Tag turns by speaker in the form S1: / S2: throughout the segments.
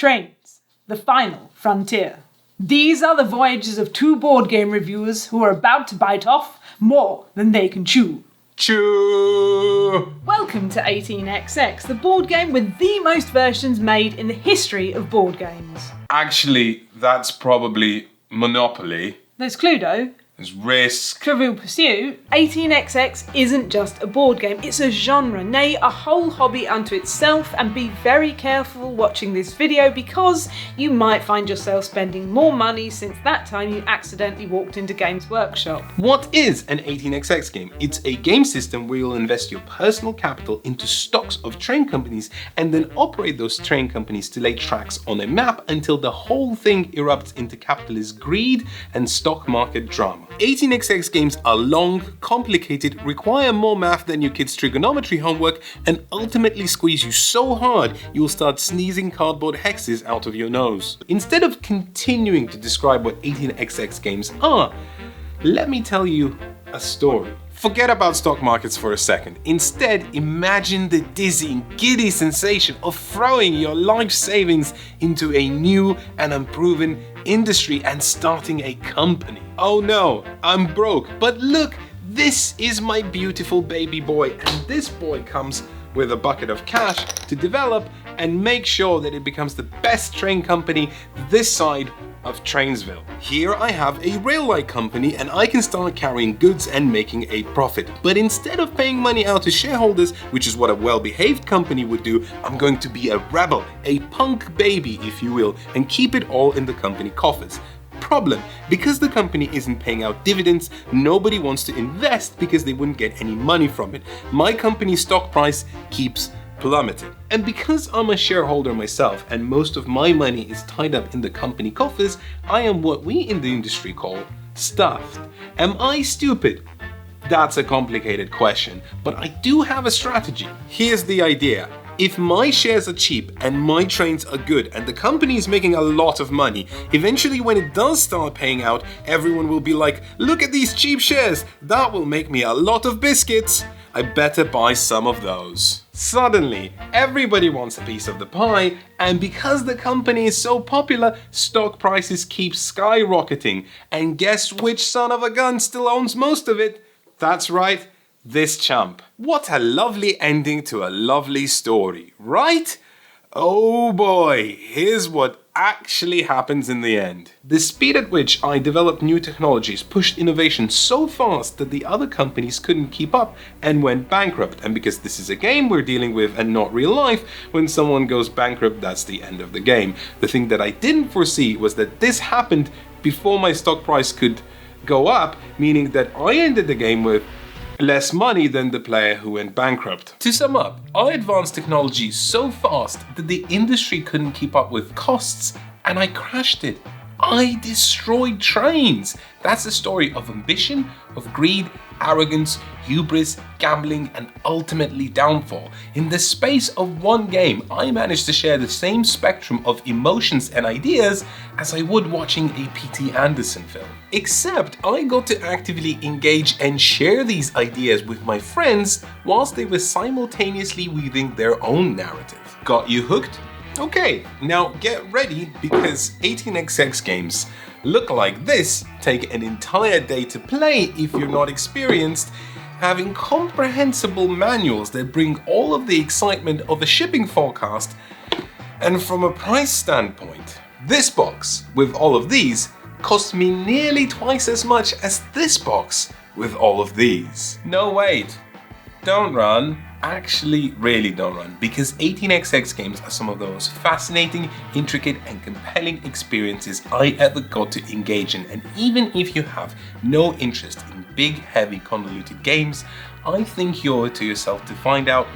S1: Trains, the final frontier. These are the voyages of two board game reviewers who are about to bite off more than they can chew.
S2: Chew!
S1: Welcome to 18XX, the board game with the most versions made in the history of board games.
S2: Actually, that's probably Monopoly.
S1: There's Cluedo.
S2: There's Risk.
S1: Trivial Pursuit. 18XX isn't just a board game, it's a genre, nay a whole hobby unto itself, and be very careful watching this video because you might find yourself spending more money since that time you accidentally walked into Games Workshop.
S2: What is an 18XX game? It's a game system where you'll invest your personal capital into stocks of train companies and then operate those train companies to lay tracks on a map until the whole thing erupts into capitalist greed and stock market drama. 18XX games are long, complicated, require more math than your kids' trigonometry homework, and ultimately squeeze you so hard you'll start sneezing cardboard hexes out of your nose. Instead of continuing to describe what 18XX games are, let me tell you a story. Forget about stock markets for a second. Instead, imagine the dizzying, giddy sensation of throwing your life savings into a new and unproven industry and starting a company. Oh no, I'm broke, but look, this is my beautiful baby boy, and this boy comes with a bucket of cash to develop and make sure that it becomes the best train company this side of Trainsville. Here I have a railway company and I can start carrying goods and making a profit. But instead of paying money out to shareholders, which is what a well-behaved company would do, I'm going to be a rebel, a punk baby if you will, and keep it all in the company coffers. Problem, because the company isn't paying out dividends, nobody wants to invest because they wouldn't get any money from it. My company's stock price keeps plummeting. And because I'm a shareholder myself and most of my money is tied up in the company coffers, I am what we in the industry call stuffed. Am I stupid? That's a complicated question, but I do have a strategy. Here's the idea. If my shares are cheap and my trains are good and the company is making a lot of money, eventually when it does start paying out, everyone will be like, look at these cheap shares, that will make me a lot of biscuits. I better buy some of those. Suddenly, everybody wants a piece of the pie, and because the company is so popular, stock prices keep skyrocketing. And guess which son of a gun still owns most of it? That's right, this chump. What a lovely ending to a lovely story, right? Oh boy, here's what actually happens in the end. The speed at which I developed new technologies pushed innovation so fast that the other companies couldn't keep up and went bankrupt. And because this is a game we're dealing with and not real life, when someone goes bankrupt, that's the end of the game. The thing that I didn't foresee was that this happened before my stock price could go up, meaning that I ended the game with less money than the player who went bankrupt. To sum up, I advanced technology so fast that the industry couldn't keep up with costs and I crashed it. I destroyed trains. That's a story of ambition, of greed, arrogance, hubris, gambling, and ultimately downfall. In the space of one game, I managed to share the same spectrum of emotions and ideas as I would watching a P.T. Anderson film. Except I got to actively engage and share these ideas with my friends whilst they were simultaneously weaving their own narrative. Got you hooked? Okay, now get ready because 18XX games look like this, take an entire day to play if you're not experienced, having comprehensible manuals that bring all of the excitement of a shipping forecast, and from a price standpoint, this box with all of these cost me nearly twice as much as this box with all of these. No wait, don't run. Actually, really don't run, because 18XX games are some of the most fascinating, intricate, and compelling experiences I ever got to engage in. And even if you have no interest in big, heavy, convoluted games, I think you owe it to yourself to find out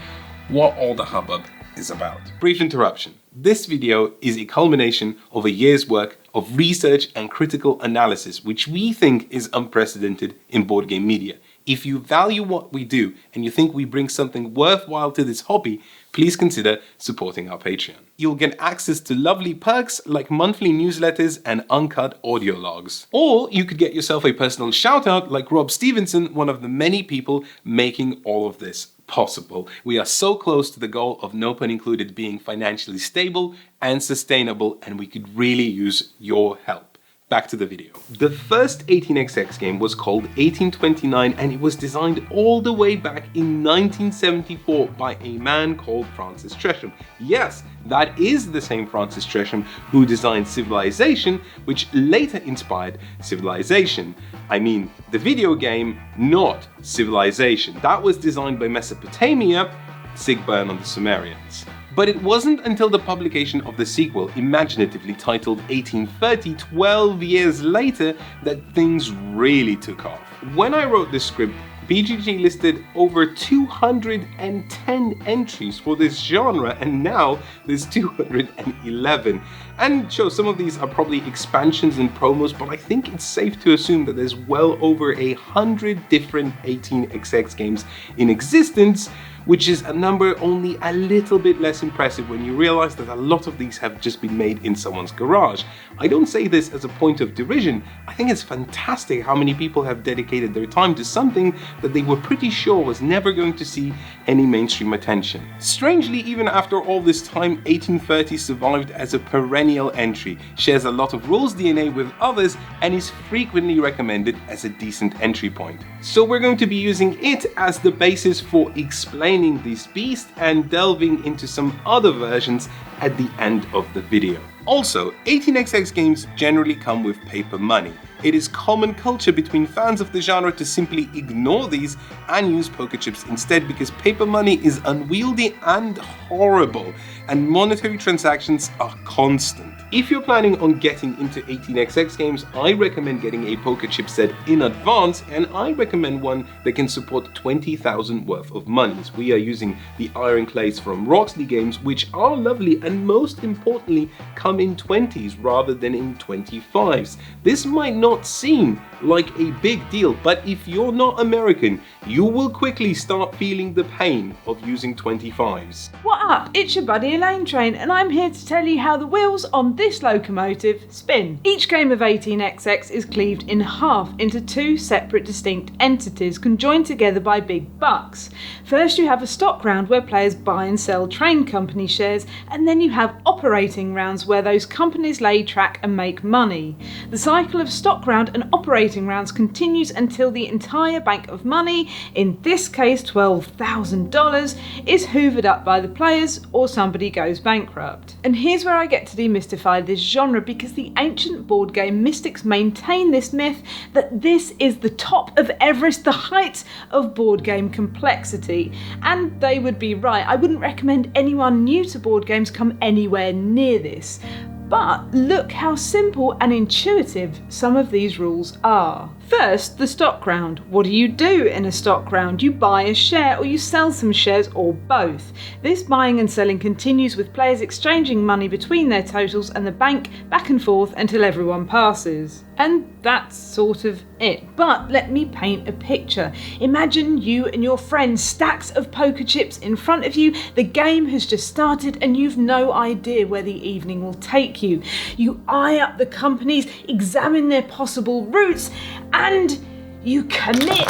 S2: what all the hubbub is about. Brief interruption. This video is a culmination of a year's work of research and critical analysis, which we think is unprecedented in board game media. If you value what we do and you think we bring something worthwhile to this hobby, please consider supporting our Patreon. You'll get access to lovely perks like monthly newsletters and uncut audio logs. Or you could get yourself a personal shout out like Rob Stevenson, one of the many people making all of this possible. We are so close to the goal of, no pun included, being financially stable and sustainable, and we could really use your help. Back to the video. The first 18xx game was called 1829, and it was designed all the way back in 1974 by a man called Francis Tresham. Yes, that is the same Francis Tresham who designed Civilization, which later inspired Civilization. I mean, the video game, not Civilization. That was designed by Mesopotamia, Sigburn on the Sumerians. But it wasn't until the publication of the sequel, imaginatively titled 1830, 12 years later, that things really took off. When I wrote this script, BGG listed over 210 entries for this genre, and now there's 211. And sure, some of these are probably expansions and promos, but I think it's safe to assume that there's well over 100 different 18xx games in existence, which is a number only a little bit less impressive when you realize that a lot of these have just been made in someone's garage. I don't say this as a point of derision. I think it's fantastic how many people have dedicated their time to something that they were pretty sure was never going to see any mainstream attention. Strangely, even after all this time, 1830 survived as a perennial entry, shares a lot of rules DNA with others, and is frequently recommended as a decent entry point. So we're going to be using it as the basis for explaining this beast and delving into some other versions at the end of the video. Also, 18xx games generally come with paper money. It is common culture between fans of the genre to simply ignore these and use poker chips instead, because paper money is unwieldy and horrible, and monetary transactions are constant. If you're planning on getting into 18xx games, I recommend getting a poker chip set in advance, and I recommend one that can support 20,000 worth of monies. We are using the Iron Clays from Roxley Games, which are lovely and most importantly come in 20s rather than in 25s. This might not seem like a big deal, but if you're not American, you will quickly start feeling the pain of using 25s.
S1: What up? It's your buddy Elaine Train, and I'm here to tell you how the wheels on this locomotive spin. Each game of 18xx is cleaved in half into two separate distinct entities conjoined together by big bucks. First you have a stock round where players buy and sell train company shares, and then you have operating rounds where those companies lay track and make money. The cycle of stock round and operating rounds continues until the entire bank of money, in this case $12,000, is hoovered up by the players or somebody goes bankrupt. And here's where I get to demystify this genre, because the ancient board game mystics maintain this myth that this is the top of Everest, the height of board game complexity. And they would be right. I wouldn't recommend anyone new to board games come anywhere near this. But look how simple and intuitive some of these rules are. First, the stock round. What do you do in a stock round? You buy a share or you sell some shares, or both. This buying and selling continues with players exchanging money between their totals and the bank back and forth until everyone passes. And that's sort of it. But let me paint a picture. Imagine you and your friends, stacks of poker chips in front of you. The game has just started and you've no idea where the evening will take you. You eye up the companies, examine their possible routes, and you commit.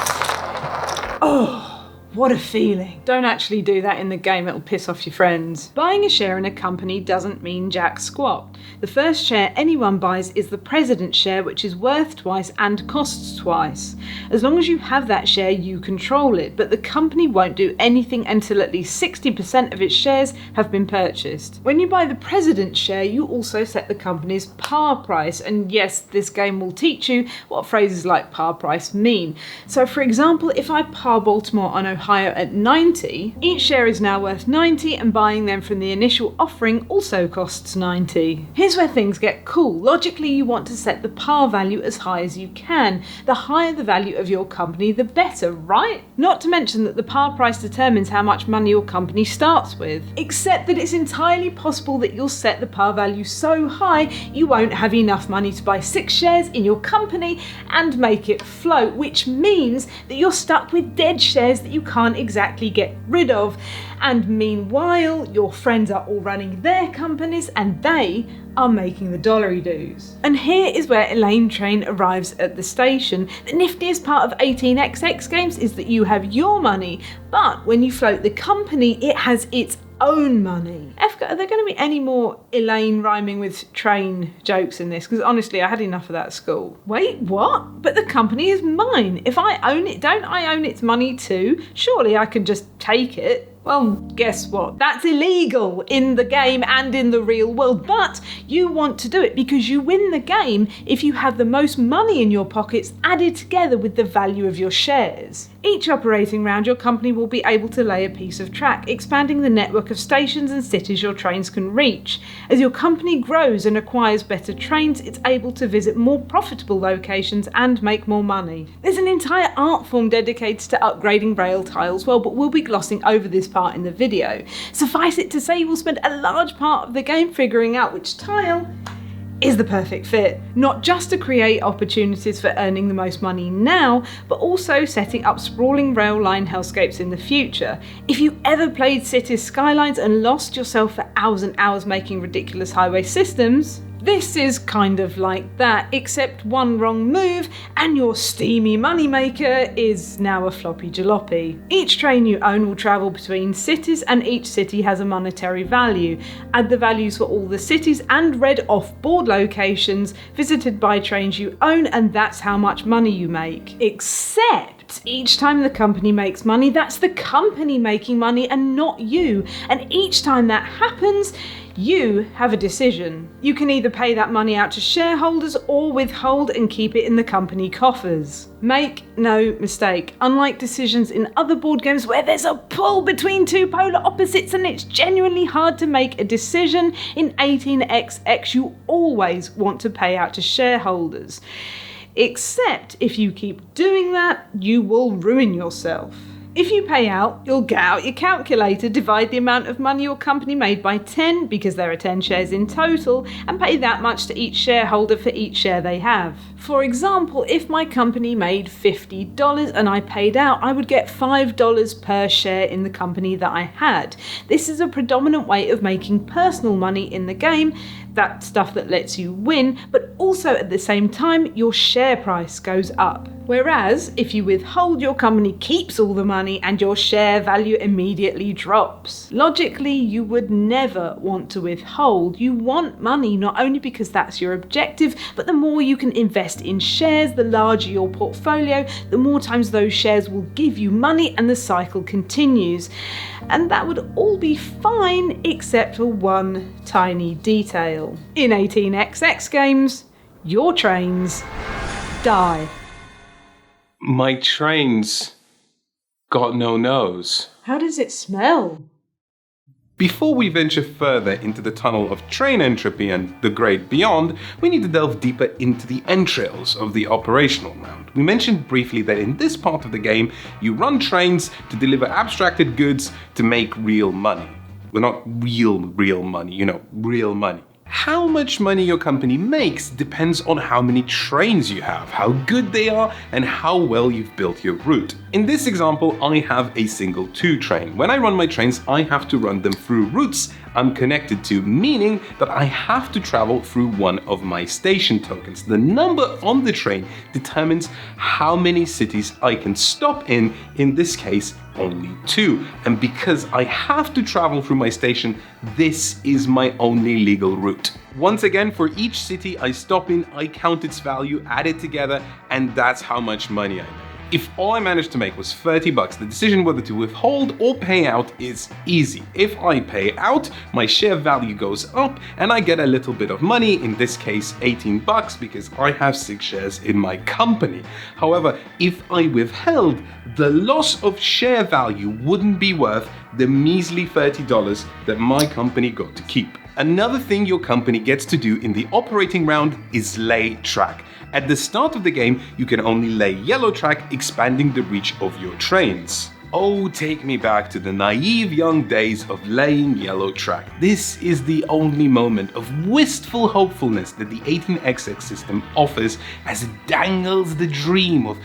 S1: Oh, what a feeling. Don't actually do that in the game, it'll piss off your friends. Buying a share in a company doesn't mean jack squat. The first share anyone buys is the president's share, which is worth twice and costs twice. As long as you have that share, you control it, but the company won't do anything until at least 60% of its shares have been purchased. When you buy the president's share, you also set the company's par price, and yes, this game will teach you what phrases like par price mean. So for example, if I par Baltimore on Ohio at 90, each share is now worth 90, and buying them from the initial offering also costs 90. Here's where things get cool. Logically, you want to set the par value as high as you can. The higher the value of your company, the better, right? Not to mention that the par price determines how much money your company starts with. Except that it's entirely possible that you'll set the par value so high you won't have enough money to buy 6 shares in your company and make it float, which means that you're stuck with dead shares that you can't exactly get rid of. And meanwhile, your friends are all running their companies and they are making the dollary-doos. And here is where Elaine Train arrives at the station. The niftiest part of 18xx games is that you have your money, but when you float the company, it has its own money. Are there going to be any more Elaine rhyming with train jokes in this? Because honestly, I had enough of that at school. Wait, what? But the company is mine. If I own it, don't I own its money too? Surely I can just take it. Well, guess what? That's illegal in the game and in the real world, but you want to do it because you win the game if you have the most money in your pockets added together with the value of your shares. Each operating round, your company will be able to lay a piece of track, expanding the network of stations and cities your trains can reach. As your company grows and acquires better trains, it's able to visit more profitable locations and make more money. There's an entire art form dedicated to upgrading rail tiles, but we'll be glossing over this part in the video. Suffice it to say, we'll spend a large part of the game figuring out which tile is the perfect fit, not just to create opportunities for earning the most money now, but also setting up sprawling rail line hellscapes in the future. If you ever played Cities Skylines and lost yourself for hours and hours making ridiculous highway systems, this is kind of like that, except one wrong move and your steamy moneymaker is now a floppy jalopy. Each train you own will travel between cities and each city has a monetary value. Add the values for all the cities and red off-board locations visited by trains you own and that's how much money you make. Except each time the company makes money, that's the company making money and not you. And each time that happens, you have a decision. You can either pay that money out to shareholders or withhold and keep it in the company coffers. Make no mistake, unlike decisions in other board games where there's a pull between two polar opposites and it's genuinely hard to make a decision, in 18xx you always want to pay out to shareholders. Except if you keep doing that, you will ruin yourself. If you pay out, you'll get out your calculator, divide the amount of money your company made by 10, because there are 10 shares in total, and pay that much to each shareholder for each share they have. For example, if my company made $50 and I paid out, I would get $5 per share in the company that I had. This is a predominant way of making personal money in the game, that stuff that lets you win, but also at the same time, your share price goes up. Whereas, if you withhold, your company keeps all the money and your share value immediately drops. Logically, you would never want to withhold. You want money not only because that's your objective, but the more you can invest in shares, the larger your portfolio, the more times those shares will give you money and the cycle continues. And that would all be fine except for one tiny detail. In 18xx games, your trains die.
S2: My train's got no nose.
S1: How does it smell?
S2: Before we venture further into the tunnel of train entropy and the great beyond, we need to delve deeper into the entrails of the operational round. We mentioned briefly that in this part of the game, you run trains to deliver abstracted goods to make real money. Well, not real money, real money. How much money your company makes depends on how many trains you have, how good they are, and how well you've built your route. In this example, I have a single 2 train. When I run my trains, I have to run them through routes I'm connected to, meaning that I have to travel through one of my station tokens. The number on the train determines how many cities I can stop in this case, only 2. And because I have to travel through my station, this is my only legal route. Once again, for each city I stop in, I count its value, add it together, and that's how much money I make. If all I managed to make was $30, the decision whether to withhold or pay out is easy. If I pay out, my share value goes up and I get a little bit of money, in this case $18, because I have 6 shares in my company. However, if I withheld, the loss of share value wouldn't be worth the measly $30 that my company got to keep. Another thing your company gets to do in the operating round is lay track. At the start of the game, you can only lay yellow track, expanding the reach of your trains. Oh, take me back to the naive young days of laying yellow track. This is the only moment of wistful hopefulness that the 18xx system offers, as it dangles the dream of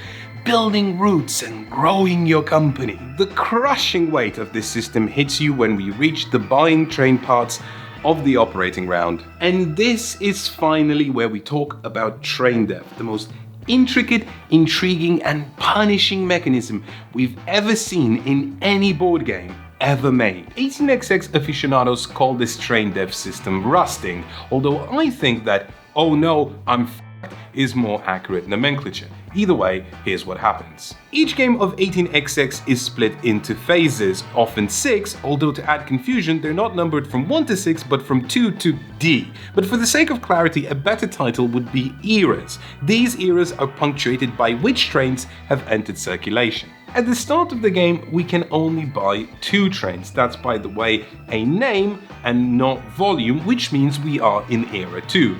S2: building routes and growing your company. The crushing weight of this system hits you when we reach the buying train parts of the operating round. And this is finally where we talk about train dev, the most intricate, intriguing, and punishing mechanism we've ever seen in any board game ever made. 18xx aficionados call this train dev system rusting, although I think that, oh no, I'm f***ed, is more accurate nomenclature. Either way, here's what happens. Each game of 18xx is split into phases, often 6, although to add confusion, they're not numbered from 1 to 6, but from 2 to D. But for the sake of clarity, a better title would be eras. These eras are punctuated by which trains have entered circulation. At the start of the game, we can only buy 2 trains. That's, by the way, a name and not volume, which means we are in era 2.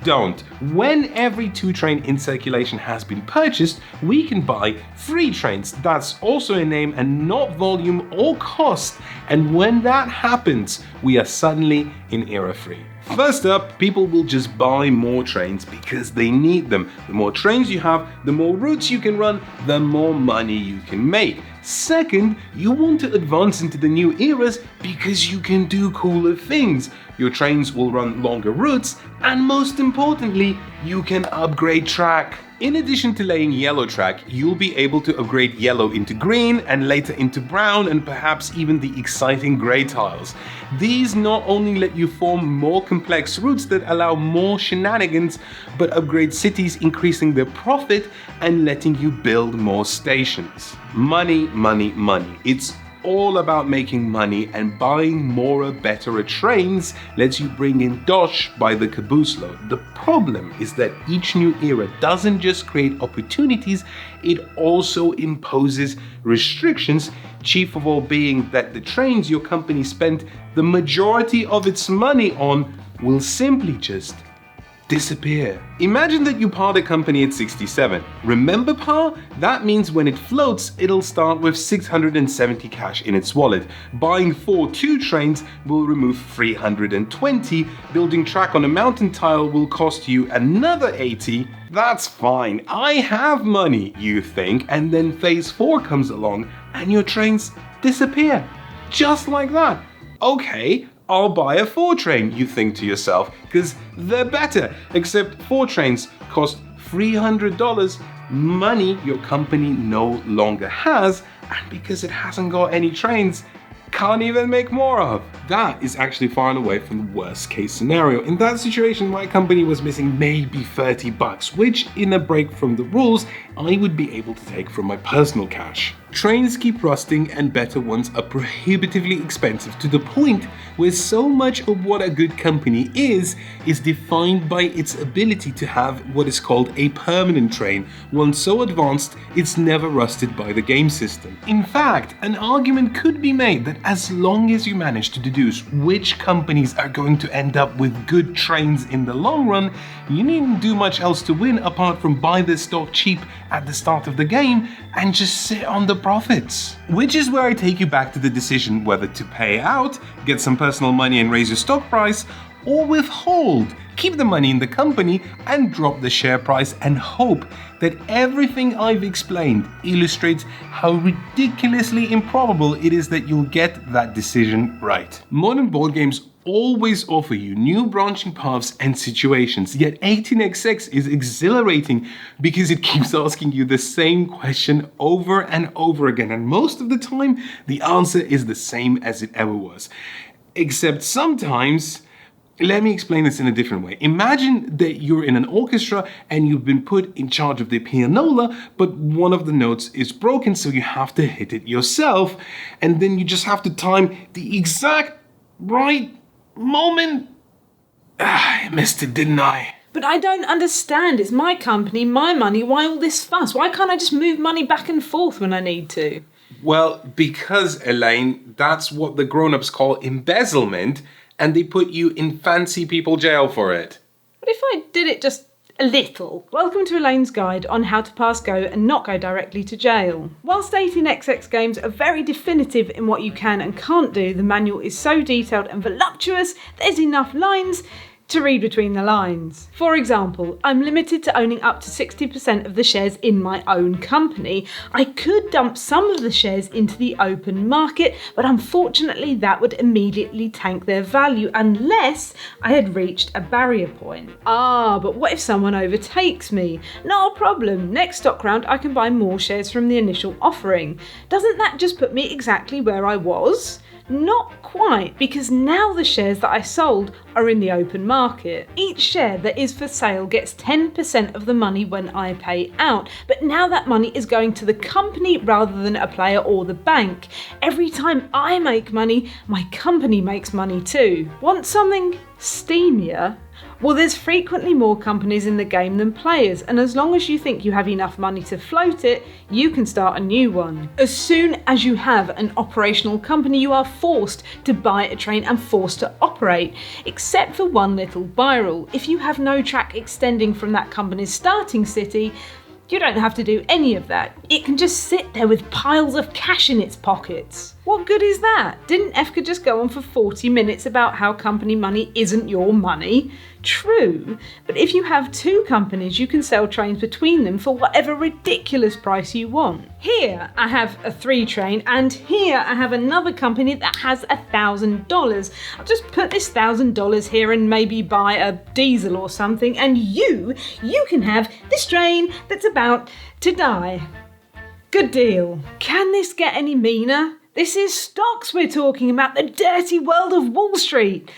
S2: Don't. When every 2 train in circulation has been purchased, we can buy 3 trains. That's also a name and not volume or cost. And when that happens, we are suddenly in era 3. First up, people will just buy more trains because they need them. The more trains you have, the more routes you can run, the more money you can make. Second, you want to advance into the new eras because you can do cooler things. Your trains will run longer routes, and most importantly, you can upgrade track. In addition to laying yellow track, you'll be able to upgrade yellow into green and later into brown and perhaps even the exciting grey tiles. These not only let you form more complex routes that allow more shenanigans, but upgrade cities, increasing their profit and letting you build more stations. Money, money, money. It's all about making money, and buying more better trains lets you bring in dosh by the caboose load. The problem is that each new era doesn't just create opportunities, it also imposes restrictions, chief of all being that the trains your company spent the majority of its money on will simply just disappear. Imagine that you part a company at 67. Remember par? That means when it floats, it'll start with 670 cash in its wallet. Buying 4 2 trains will remove 320. Building track on a mountain tile will cost you another 80. That's fine, I have money, you think, and then phase 4 comes along and your trains disappear. Just like that. Okay, I'll buy a 4 train, you think to yourself, because they're better, except 4 trains cost $300, money your company no longer has, and because it hasn't got any trains, can't even make more of. That is actually far and away from the worst case scenario. In that situation, my company was missing maybe $30, which in a break from the rules, I would be able to take from my personal cash. Trains keep rusting and better ones are prohibitively expensive to the point where so much of what a good company is defined by its ability to have what is called a permanent train, one so advanced it's never rusted by the game system. In fact, an argument could be made that as long as you manage to deduce which companies are going to end up with good trains in the long run, you needn't do much else to win apart from buy the stock cheap at the start of the game and just sit on the profits. Which is where I take you back to the decision whether to pay out, get some personal money and raise your stock price, or withhold, keep the money in the company and drop the share price and hope that everything I've explained illustrates how ridiculously improbable it is that you'll get that decision right. Modern board games always offer you new branching paths and situations, yet 18xx is exhilarating because it keeps asking you the same question over and over again, and most of the time the answer is the same as it ever was. Except sometimes, let me explain this in a different way. Imagine that you're in an orchestra and you've been put in charge of the pianola, but one of the notes is broken, so you have to hit it yourself, and then you just have to time the exact right moment. I missed it, didn't I?
S1: But I don't understand. It's my company, my money. Why all this fuss? Why can't I just move money back and forth when I need to?
S2: Well, because, Elaine, that's what the grown-ups call embezzlement, and they put you in fancy people jail for it.
S1: What if I did it just a little? Welcome to Elaine's guide on how to pass go and not go directly to jail. Whilst 18xx games are very definitive in what you can and can't do, the manual is so detailed and voluptuous, there's enough lines to read between the lines. For example, I'm limited to owning up to 60% of the shares in my own company. I could dump some of the shares into the open market, but unfortunately that would immediately tank their value unless I had reached a barrier point. But what if someone overtakes me? Not a problem. Next stock round I can buy more shares from the initial offering. Doesn't that just put me exactly where I was? Not quite, because now the shares that I sold are in the open market. Each share that is for sale gets 10% of the money when I pay out, but now that money is going to the company rather than a player or the bank. Every time I make money, my company makes money too. Want something steamier? Well, there's frequently more companies in the game than players, and as long as you think you have enough money to float it, you can start a new one. As soon as you have an operational company, you are forced to buy a train and forced to operate, except for one little buy rule. If you have no track extending from that company's starting city, you don't have to do any of that. It can just sit there with piles of cash in its pockets. What good is that? Didn't Efka just go on for 40 minutes about how company money isn't your money? True, but if you have two companies, you can sell trains between them for whatever ridiculous price you want. Here I have a 3 train, and here I have another company that has $1,000. I'll just put this $1,000 here and maybe buy a diesel or something, and you can have this train that's about to die. Good deal. Can this get any meaner? This is stocks we're talking about, the dirty world of Wall Street.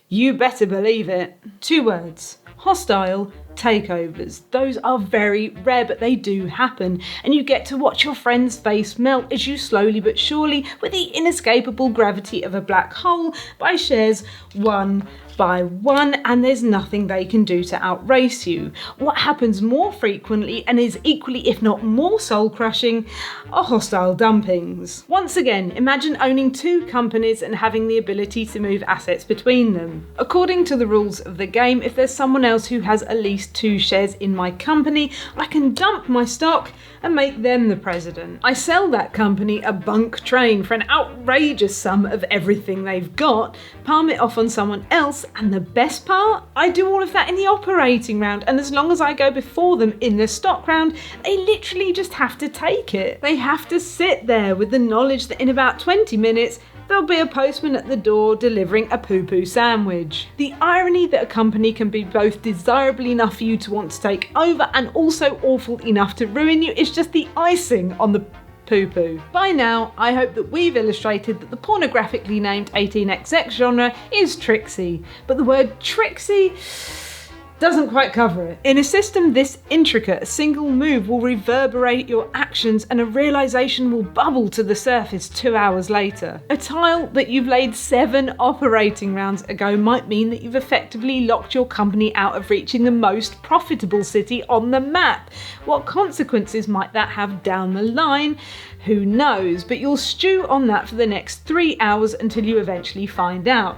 S1: You better believe it. 2 words: hostile takeovers. Those are very rare, but they do happen, and you get to watch your friend's face melt as you slowly but surely, with the inescapable gravity of a black hole, buy shares one by one, and there's nothing they can do to outrace you. What happens more frequently, and is equally if not more soul-crushing, are hostile dumpings. Once again, imagine owning 2 companies and having the ability to move assets between them. According to the rules of the game, if there's someone else who has at least 2 shares in my company, I can dump my stock and make them the president. I sell that company a bunk train for an outrageous sum of everything they've got, palm it off on someone else, and the best part? I do all of that in the operating round, and as long as I go before them in the stock round, they literally just have to take it. They have to sit there with the knowledge that in about 20 minutes, there'll be a postman at the door delivering a poo-poo sandwich. The irony that a company can be both desirable enough for you to want to take over and also awful enough to ruin you is just the icing on the poo-poo. By now, I hope that we've illustrated that the pornographically named 18XX genre is tricksy, but the word tricksy doesn't quite cover it. In a system this intricate, a single move will reverberate your actions and a realization will bubble to the surface 2 hours later. A tile that you've laid 7 operating rounds ago might mean that you've effectively locked your company out of reaching the most profitable city on the map. What consequences might that have down the line? Who knows, but you'll stew on that for the next 3 hours until you eventually find out.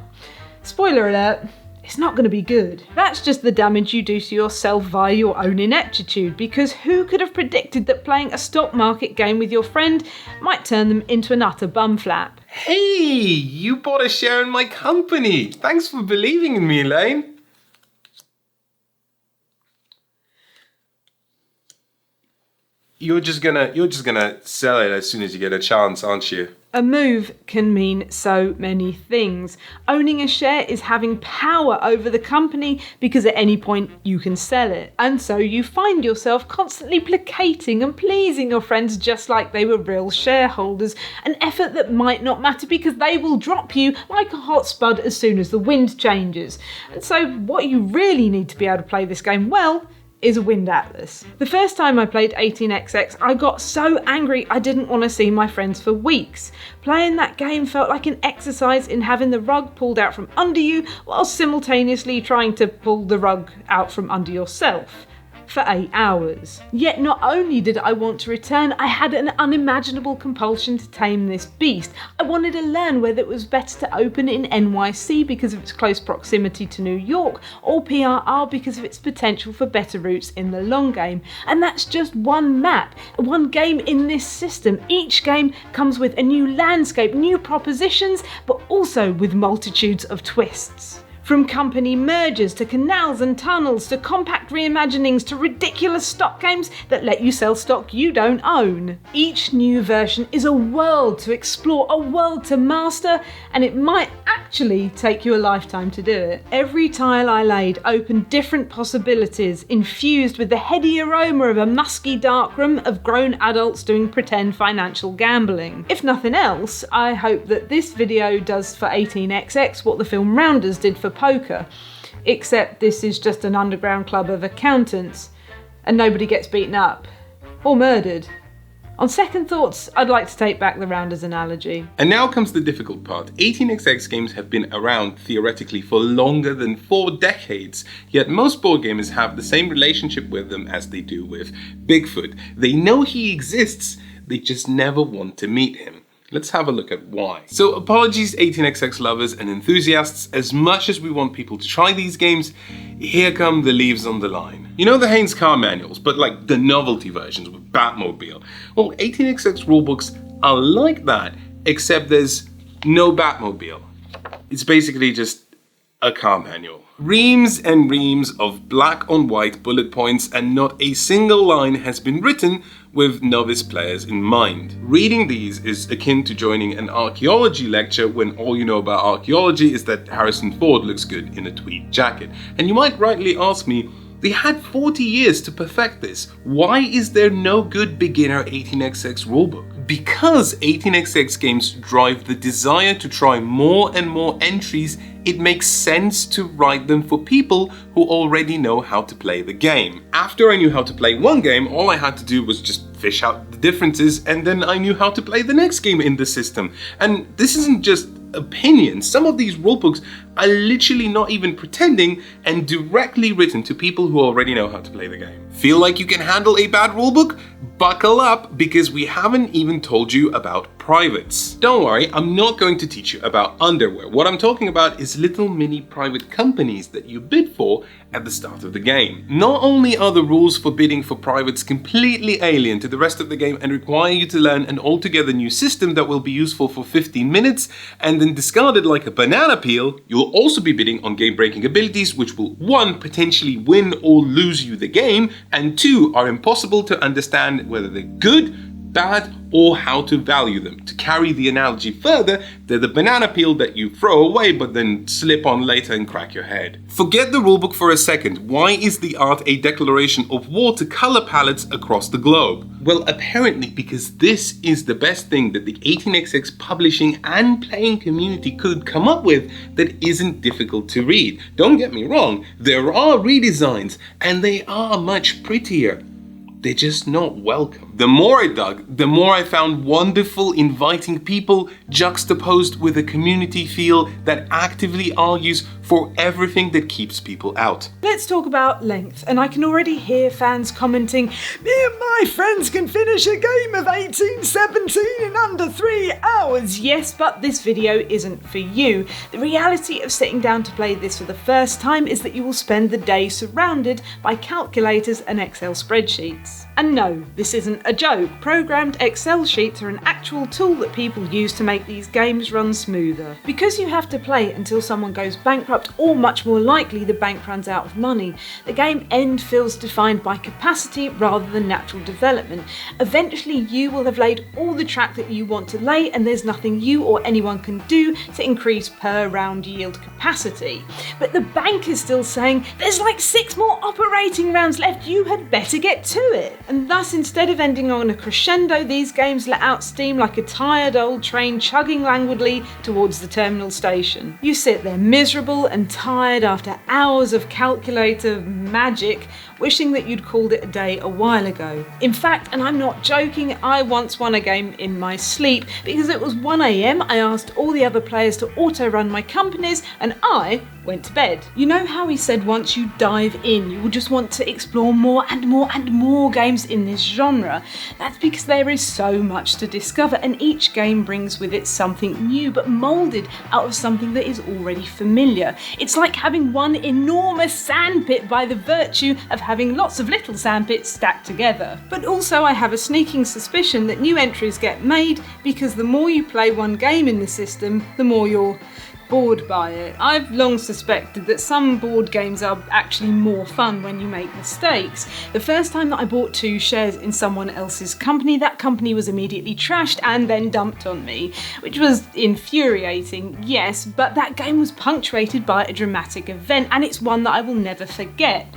S1: Spoiler alert, it's not going to be good. That's just the damage you do to yourself via your own ineptitude, because who could have predicted that playing a stock market game with your friend might turn them into an utter bumflap?
S2: Hey, you bought a share in my company. Thanks for believing in me, Elaine. You're just gonna sell it as soon as you get a chance, aren't you?
S1: A move can mean so many things. Owning a share is having power over the company because at any point you can sell it. And so you find yourself constantly placating and pleasing your friends just like they were real shareholders, an effort that might not matter because they will drop you like a hot spud as soon as the wind changes. And so what you really need to be able to play this game well is a wind atlas. The first time I played 18XX, I got so angry I didn't want to see my friends for weeks. Playing that game felt like an exercise in having the rug pulled out from under you while simultaneously trying to pull the rug out from under yourself. For 8 hours. Yet not only did I want to return, I had an unimaginable compulsion to tame this beast. I wanted to learn whether it was better to open in NYC because of its close proximity to New York, or PRR because of its potential for better routes in the long game. And that's just one map, one game in this system. Each game comes with a new landscape, new propositions, but also with multitudes of twists. From company mergers to canals and tunnels to compact reimaginings to ridiculous stock games that let you sell stock you don't own. Each new version is a world to explore, a world to master, and it might actually take you a lifetime to do it. Every tile I laid opened different possibilities, infused with the heady aroma of a musky darkroom of grown adults doing pretend financial gambling. If nothing else, I hope that this video does for 18xx what the film Rounders did for poker, except this is just an underground club of accountants and nobody gets beaten up or murdered. On second thoughts, I'd like to take back the Rounders analogy.
S2: And now comes the difficult part. 18xx games have been around theoretically for longer than 4 decades, yet most board gamers have the same relationship with them as they do with Bigfoot. They know he exists, they just never want to meet him. Let's have a look at why. So apologies 18xx lovers and enthusiasts, as much as we want people to try these games, here come the leaves on the line. You know the Haynes car manuals, but like the novelty versions with Batmobile? Well, 18xx rulebooks are like that, except there's no Batmobile. It's basically just a car manual. Reams and reams of black on white bullet points, and not a single line has been written with novice players in mind. Reading these is akin to joining an archaeology lecture when all you know about archaeology is that Harrison Ford looks good in a tweed jacket. And you might rightly ask me, they had 40 years to perfect this. Why is there no good beginner 18xx rulebook? Because 18xx games drive the desire to try more and more entries, it makes sense to write them for people who already know how to play the game. After I knew how to play one game, all I had to do was just fish out the differences, and then I knew how to play the next game in the system. And this isn't just opinion. Some of these rulebooks are literally not even pretending and directly written to people who already know how to play the game. Feel like you can handle a bad rulebook? Buckle up, because we haven't even told you about privates. Don't worry, I'm not going to teach you about underwear. What I'm talking about is little mini private companies that you bid for at the start of the game. Not only are the rules for bidding for privates completely alien to the rest of the game and require you to learn an altogether new system that will be useful for 15 minutes and then discarded like a banana peel, you'll also be bidding on game-breaking abilities which will 1. Potentially win or lose you the game, and 2. Are impossible to understand whether they're good, bad, or how to value them. To carry the analogy further, they're the banana peel that you throw away but then slip on later and crack your head. Forget the rulebook for a second. Why is the art a declaration of war to color palettes across the globe? Well, apparently because this is the best thing that the 18xx publishing and playing community could come up with that isn't difficult to read. Don't get me wrong, there are redesigns and they are much prettier. They're just not welcome. The more I dug, the more I found wonderful, inviting people juxtaposed with a community feel that actively argues for everything that keeps people out.
S1: Let's talk about length, and I can already hear fans commenting, "Me and my friends can finish a game of 1817 in under 3 hours. Yes, but this video isn't for you. The reality of sitting down to play this for the first time is that you will spend the day surrounded by calculators and Excel spreadsheets. And no, this isn't a joke. Programmed Excel sheets are an actual tool that people use to make these games run smoother. Because you have to play until someone goes bankrupt, or much more likely the bank runs out of money, the game end feels defined by capacity rather than natural development. Eventually you will have laid all the track that you want to lay, and there's nothing you or anyone can do to increase per round yield capacity. But the bank is still saying, there's like 6 more operating rounds left, you had better get to it. And thus, instead of ending on a crescendo, these games let out steam like a tired old train chugging languidly towards the terminal station. You sit there miserable and tired after hours of calculator magic, wishing that you'd called it a day a while ago. In fact, and I'm not joking, I once won a game in my sleep because it was 1 AM, I asked all the other players to auto-run my companies, and I went to bed. You know how he said once you dive in, you will just want to explore more and more and more games in this genre? That's because there is so much to discover, and each game brings with it something new but moulded out of something that is already familiar. It's like having one enormous sandpit by the virtue of having lots of little sandpits stacked together. But also I have a sneaking suspicion that new entries get made because the more you play one game in the system, the more you're bored by it. I've long suspected that some board games are actually more fun when you make mistakes. The first time that I bought 2 shares in someone else's company, that company was immediately trashed and then dumped on me, which was infuriating, yes, but that game was punctuated by a dramatic event, and it's one that I will never forget.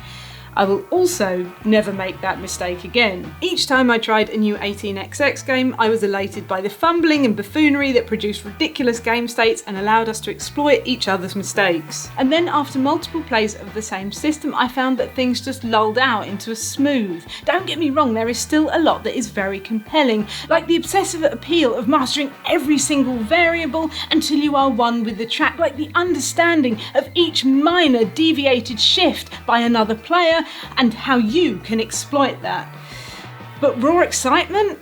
S1: I will also never make that mistake again. Each time I tried a new 18xx game, I was elated by the fumbling and buffoonery that produced ridiculous game states and allowed us to exploit each other's mistakes. And then after multiple plays of the same system, I found that things just lulled out into a smooth. Don't get me wrong, there is still a lot that is very compelling, like the obsessive appeal of mastering every single variable until you are one with the track, like the understanding of each minor deviated shift by another player and how you can exploit that. But raw excitement?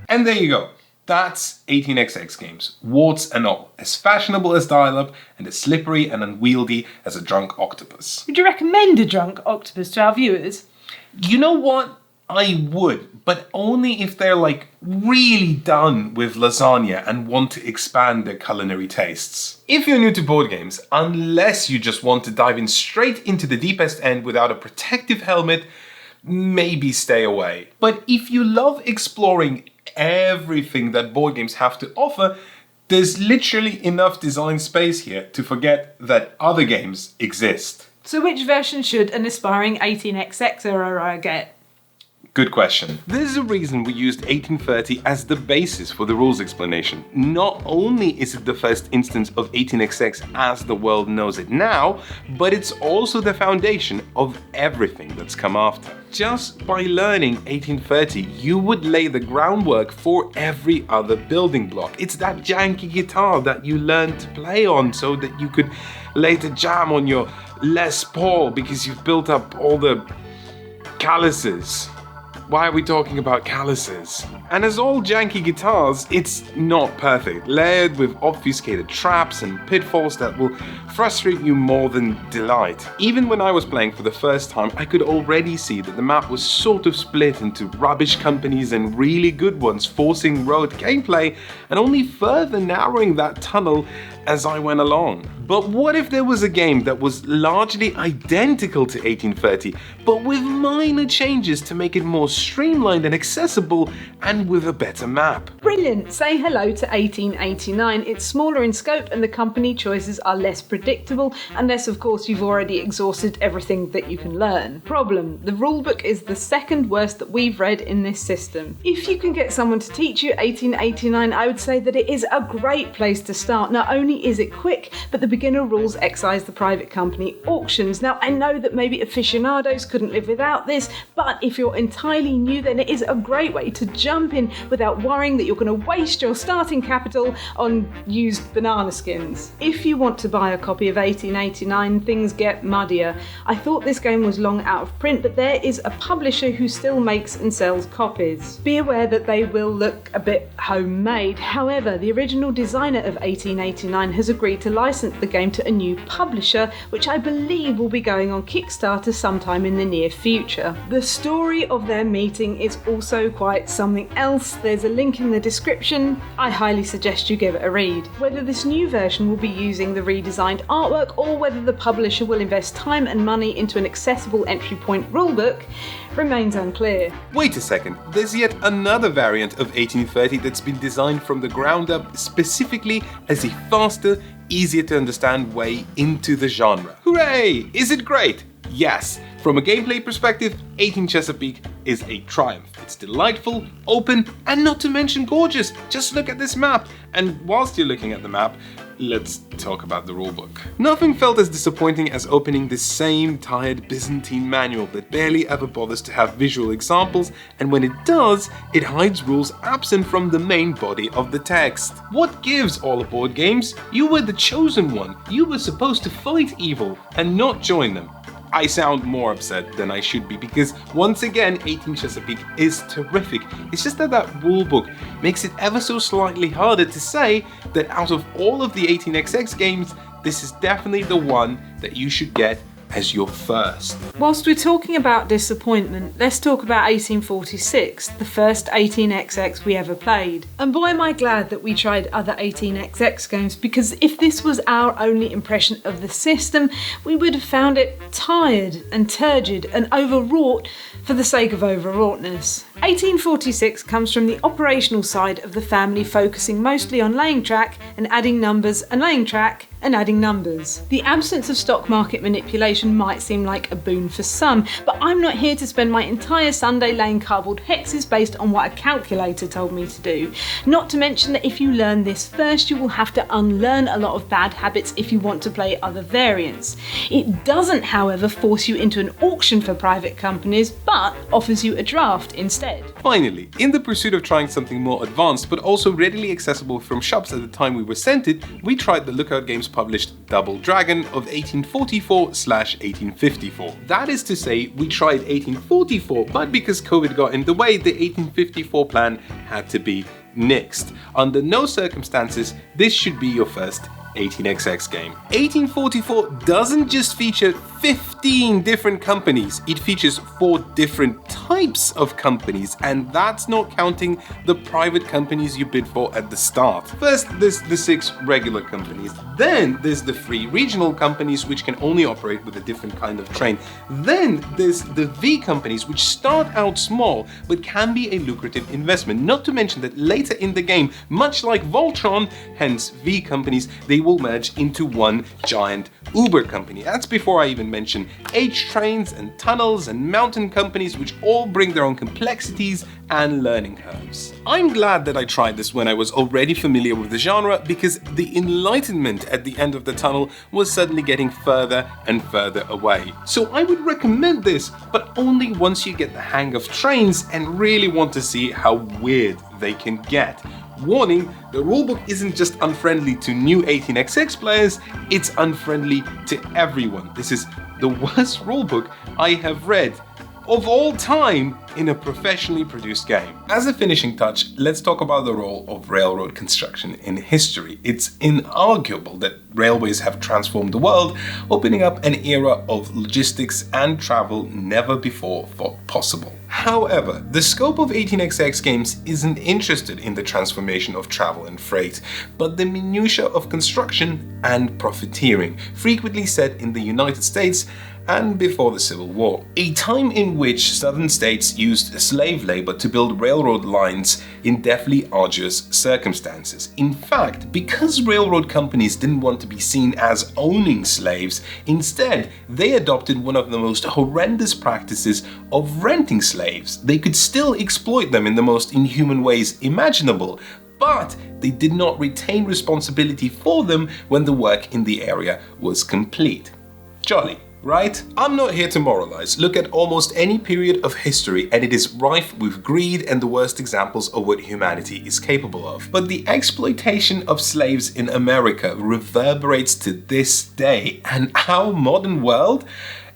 S2: And there you go. That's 18xx games, warts and all, as fashionable as dial-up and as slippery and unwieldy as a drunk octopus.
S1: Would you recommend a drunk octopus to our viewers?
S2: You know what? I would, but only if they're like really done with lasagna and want to expand their culinary tastes. If you're new to board games, unless you just want to dive in straight into the deepest end without a protective helmet, maybe stay away. But if you love exploring everything that board games have to offer, there's literally enough design space here to forget that other games exist.
S1: So which version should an aspiring 18xxer get?
S2: Good question. There's a reason we used 1830 as the basis for the rules explanation. Not only is it the first instance of 18xx as the world knows it now, but it's also the foundation of everything that's come after. Just by learning 1830, you would lay the groundwork for every other building block. It's that janky guitar that you learned to play on so that you could later jam on your Les Paul because you've built up all the calluses. Why are we talking about calluses? And as all janky guitars, it's not perfect, layered with obfuscated traps and pitfalls that will frustrate you more than delight. Even when I was playing for the first time, I could already see that the map was sort of split into rubbish companies and really good ones, forcing road gameplay and only further narrowing that tunnel as I went along. But what if there was a game that was largely identical to 1830, but with minor changes to make it more streamlined and accessible, and with a better map?
S1: Brilliant! Say hello to 1889. It's smaller in scope and the company choices are less predictable, unless of course you've already exhausted everything that you can learn. Problem: the rulebook is the second worst that we've read in this system. If you can get someone to teach you 1889, I would say that it is a great place to start. Not only is it quick, but the beginner rules excise the private company auctions. Now, I know that maybe aficionados couldn't live without this, but if you're entirely new, then it is a great way to jump in without worrying that you're going to waste your starting capital on used banana skins. If you want to buy a copy of 1889, things get muddier. I thought this game was long out of print, but there is a publisher who still makes and sells copies. Be aware that they will look a bit homemade. However, the original designer of 1889 has agreed to license the game to a new publisher, which I believe will be going on Kickstarter sometime in the near future. The story of their meeting is also quite something else. There's a link in the description. I highly suggest you give it a read. Whether this new version will be using the redesigned artwork or whether the publisher will invest time and money into an accessible entry point rulebook remains unclear.
S2: Wait a second, there's yet another variant of 1830 that's been designed from the ground up specifically as a faster, easier to understand way into the genre. Hooray! Is it great? Yes. From a gameplay perspective, 18 Chesapeake is a triumph. It's delightful, open, and not to mention gorgeous. Just look at this map. And whilst you're looking at the map, let's talk about the rulebook. Nothing felt as disappointing as opening this same tired Byzantine manual that barely ever bothers to have visual examples, and when it does, it hides rules absent from the main body of the text. What gives, all aboard games? You were the chosen one. You were supposed to fight evil and not join them. I sound more upset than I should be because once again 18 Chesapeake is terrific. It's just that rulebook makes it ever so slightly harder to say that out of all of the 18xx games, this is definitely the one that you should get as your first.
S1: Whilst we're talking about disappointment, let's talk about 1846, the first 18XX we ever played. And boy am I glad that we tried other 18XX games, because if this was our only impression of the system, we would have found it tired and turgid and overwrought for the sake of overwrougtness. 1846 comes from the operational side of the family, focusing mostly on laying track and adding numbers and laying track and adding numbers. The absence of stock market manipulation might seem like a boon for some, but I'm not here to spend my entire Sunday laying cardboard hexes based on what a calculator told me to do. Not to mention that if you learn this first, you will have to unlearn a lot of bad habits if you want to play other variants. It doesn't, however, force you into an auction for private companies, but offers you a draft instead.
S2: Finally, in the pursuit of trying something more advanced but also readily accessible from shops at the time we were sent it, we tried the Lookout Games published Double Dragon of 1844/1854. That is to say, we tried 1844, but because COVID got in the way, the 1854 plan had to be nixed. Under no circumstances, this should be your first 18XX game. 1844 doesn't just feature 15 different companies, it features 4 different types of companies, and that's not counting the private companies you bid for at the start. First, there's the 6 regular companies. Then there's the 3 regional companies, which can only operate with a different kind of train. Then there's the V companies, which start out small but can be a lucrative investment. Not to mention that later in the game, much like Voltron, hence V companies, they will merge into one giant Uber company. That's before I even mention H trains and tunnels and mountain companies, which all bring their own complexities and learning curves. I'm glad that I tried this when I was already familiar with the genre, because the enlightenment at the end of the tunnel was suddenly getting further and further away. So I would recommend this, but only once you get the hang of trains and really want to see how weird they can get. Warning, the rulebook isn't just unfriendly to new 18XX players, it's unfriendly to everyone. This is the worst rulebook I have read of all time in a professionally produced game. As a finishing touch, let's talk about the role of railroad construction in history. It's inarguable that railways have transformed the world, opening up an era of logistics and travel never before thought possible. However, the scope of 18XX games isn't interested in the transformation of travel and freight, but the minutiae of construction and profiteering, frequently set in the United States and before the Civil War, a time in which southern states used slave labor to build railroad lines in deathly arduous circumstances. In fact, because railroad companies didn't want to be seen as owning slaves, instead they adopted one of the most horrendous practices of renting slaves. They could still exploit them in the most inhuman ways imaginable, but they did not retain responsibility for them when the work in the area was complete. Jolly, right? I'm not here to moralize. Look at almost any period of history and it is rife with greed and the worst examples of what humanity is capable of. But the exploitation of slaves in America reverberates to this day, and our modern world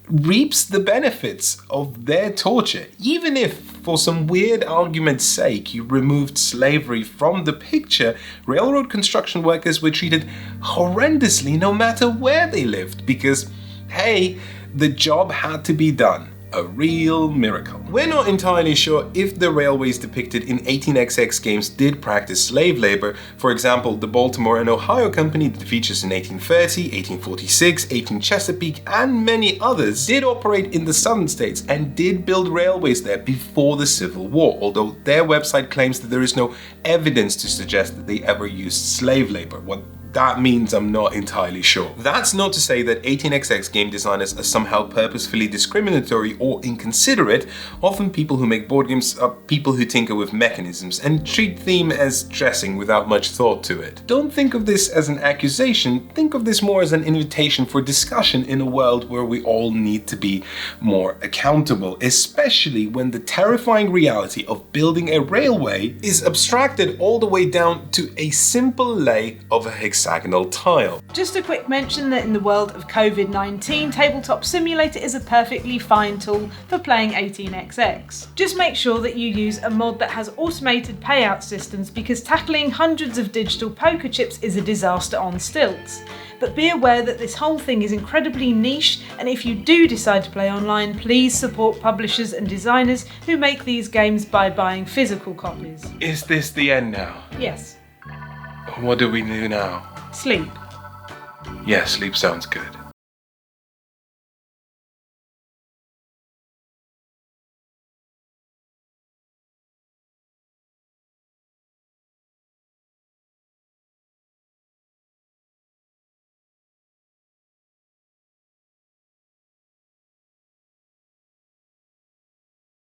S2: reaps the benefits of their torture. Even if, for some weird argument's sake, you removed slavery from the picture, railroad construction workers were treated horrendously no matter where they lived, because hey, the job had to be done. A real miracle. We're not entirely sure if the railways depicted in 18XX games did practice slave labor. For example, the Baltimore and Ohio Company that features in 1830, 1846, 18 Chesapeake, and many others did operate in the southern states and did build railways there before the Civil War, although their website claims that there is no evidence to suggest that they ever used slave labor. What that means, I'm not entirely sure. That's not to say that 18XX game designers are somehow purposefully discriminatory or inconsiderate. Often people who make board games are people who tinker with mechanisms and treat theme as dressing without much thought to it. Don't think of this as an accusation, think of this more as an invitation for discussion in a world where we all need to be more accountable, especially when the terrifying reality of building a railway is abstracted all the way down to a simple lay of a hexagon. hexagonal tile.
S1: Just a quick mention that in the world of COVID-19, Tabletop Simulator is a perfectly fine tool for playing 18xx. Just make sure that you use a mod that has automated payout systems, because tackling hundreds of digital poker chips is a disaster on stilts. But be aware that this whole thing is incredibly niche, and if you do decide to play online, please support publishers and designers who make these games by buying physical copies.
S2: Is this the end now?
S1: Yes.
S2: What do we do now?
S1: Sleep.
S2: Yeah, sleep sounds good.